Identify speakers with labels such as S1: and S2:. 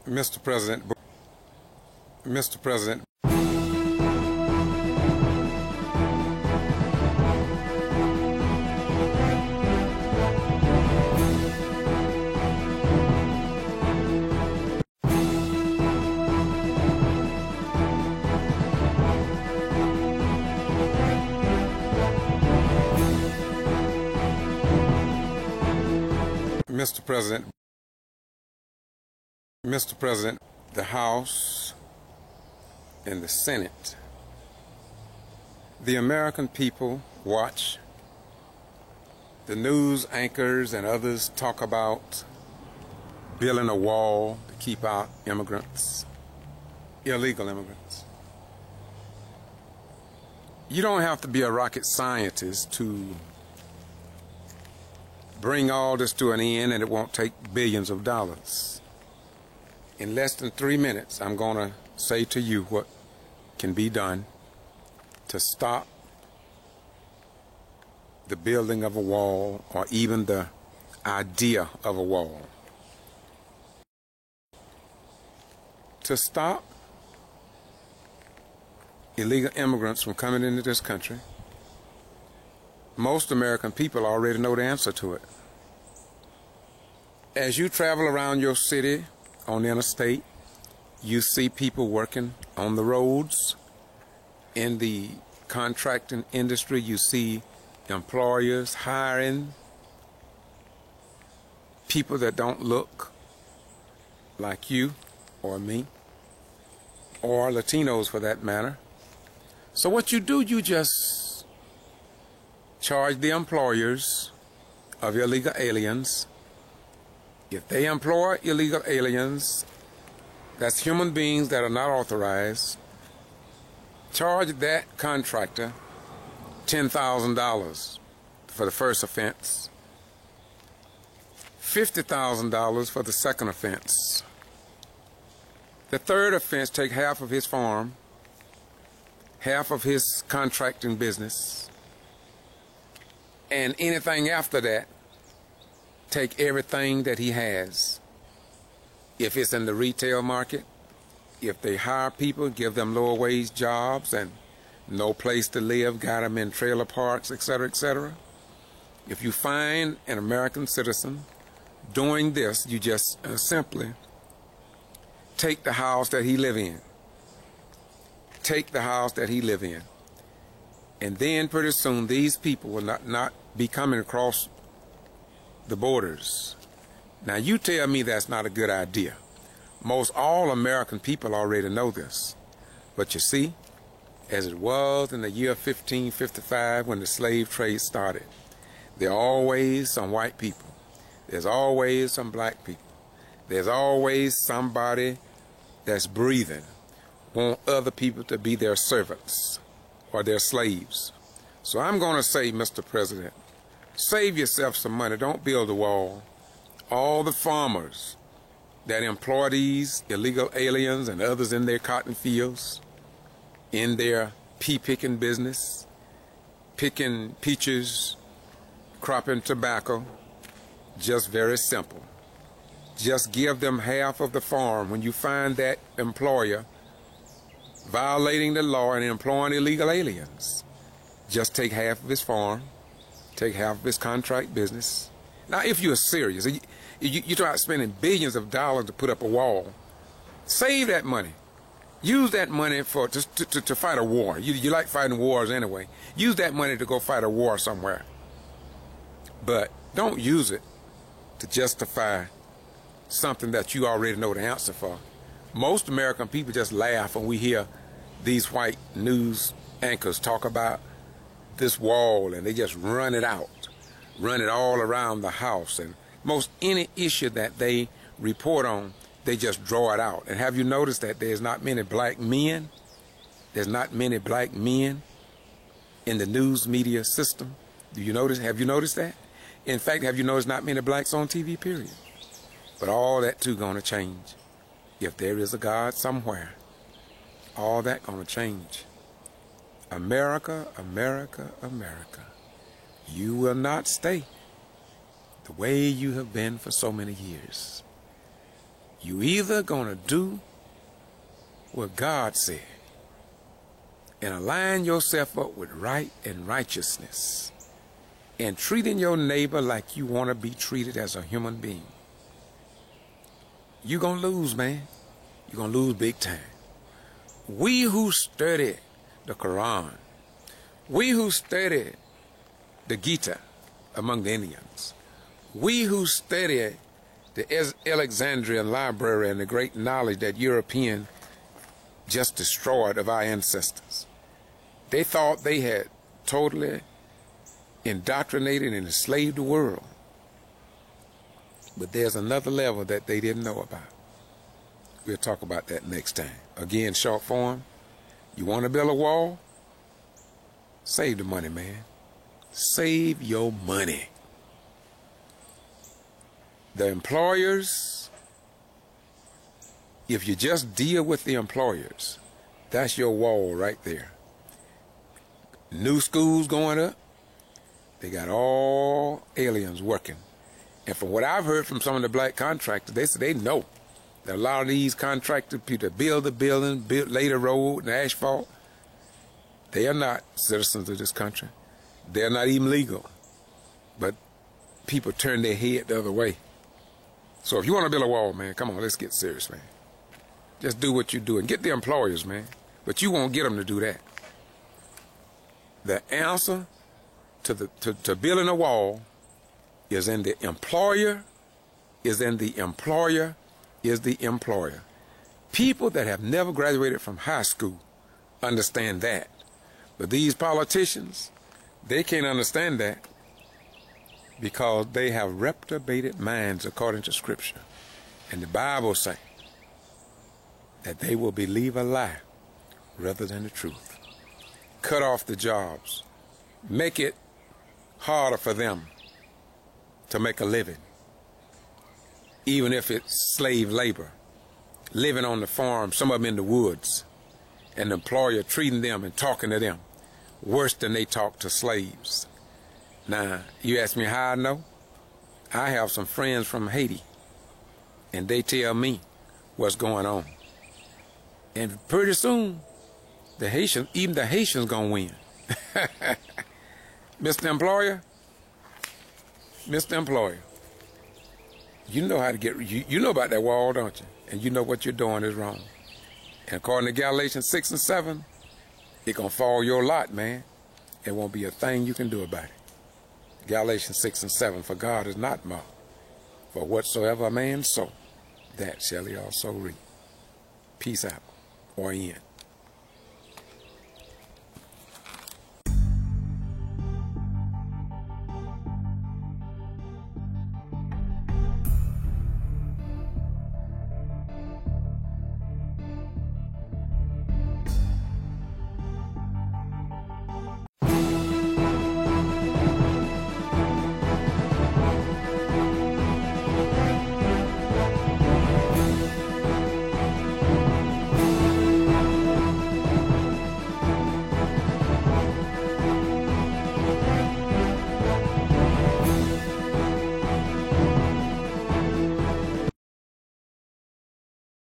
S1: Mr. President, Mr. President, Mr. President, Mr. President, the House and the Senate, the American people watch the news anchors and others talk about building a wall to keep out immigrants, illegal immigrants. You don't have to be a rocket scientist to bring all this to an end, and it won't take billions of dollars. In less than 3 minutes, I'm going to say to you what can be done to stop the building of a wall, or even the idea of a wall. To stop illegal immigrants from coming into this country, most American people already know the answer to it. As you travel around your city on the interstate, you see people working on the roads. In the contracting industry, you see employers hiring people that don't look like you or me, or Latinos for that matter. So what you do, you just charge the employers of illegal aliens. If they employ illegal aliens, that's human beings that are not authorized, charge that contractor $10,000 for the first offense, $50,000 for the second offense. The third offense, take half of his farm, half of his contracting business, and anything after that, take everything that he has. If it's in the retail market, if they hire people, give them lower wage jobs and no place to live, got them in trailer parks, etc., etc. If you find an American citizen doing this, you just simply take the house that he live in. Take the house that he live in. And then pretty soon these people will not be coming across the borders. Now you tell me that's not a good idea. Most all American people already know this. But you see, as it was in the year 1555 when the slave trade started, there are always some white people. There's always some black people. There's always somebody that's breathing, want other people to be their servants or their slaves. So I'm going to say, Mr. President, save yourself some money. Don't build a wall. All the farmers that employ these illegal aliens and others in their cotton fields, in their pea picking business, picking peaches, cropping tobacco, just very simple. Just give them half of the farm. When you find that employer violating the law and employing illegal aliens, just take half of his farm, take half of his contract business. Now, if you're serious, you try spending billions of dollars to put up a wall, save that money. Use that money for to fight a war. You like fighting wars anyway. Use that money to go fight a war somewhere. But don't use it to justify something that you already know the answer for. Most American people just laugh when we hear these white news anchors talk about this wall, and they just run it out, run it all around the house, and most any issue that they report on, they just draw it out. And have you noticed that there's not many black men? There's not many black men in the news media system. Do you notice? Have you noticed that? In fact, have you noticed not many blacks on TV, period? But all that too gonna change. If there is a God somewhere, all that gonna change. America, America, America, you will not stay the way you have been for so many years. You either gonna do what God said and align yourself up with right and righteousness and treating your neighbor like you want to be treated as a human being. You're gonna lose, man. You're gonna lose big time. We who study the Quran, we who study the Gita among the Indians, we who study the Alexandrian library and the great knowledge that European just destroyed of our ancestors, they thought they had totally indoctrinated and enslaved the world. But there's another level that they didn't know about. We'll talk about that next time. Again, short form, you want to build a wall? Save the money, man. Save your money. The employers, if you just deal with the employers, that's your wall right there. New schools going up, they got all aliens working. And from what I've heard from some of the black contractors, they say they know that a lot of these contracted people that build the building, lay the road and asphalt, they are not citizens of this country. They're not even legal. But people turn their head the other way. So if you want to build a wall, man, come on, let's get serious, man. Just do what you do and get the employers, man. But you won't get them to do that. The answer to building a wall is in the employer, is the employer. People that have never graduated from high school understand that. But these politicians, they can't understand that because they have reprobated minds according to Scripture. And the Bible says that they will believe a lie rather than the truth. Cut off the jobs. Make it harder for them to make a living, even if it's slave labor, living on the farm, some of them in the woods, and the employer treating them and talking to them worse than they talk to slaves. Now, you ask me how I know? I have some friends from Haiti, and they tell me what's going on. And pretty soon, even the Haitians gonna win. Mr. Employer, you know how to get, you know about that wall, don't you? And you know what you're doing is wrong. And according to Galatians 6 and 7, it's going to fall your lot, man. There won't be a thing you can do about it. Galatians 6 and 7, for God is not mocked. For whatsoever a man sow, that shall he also reap. Peace out, or end.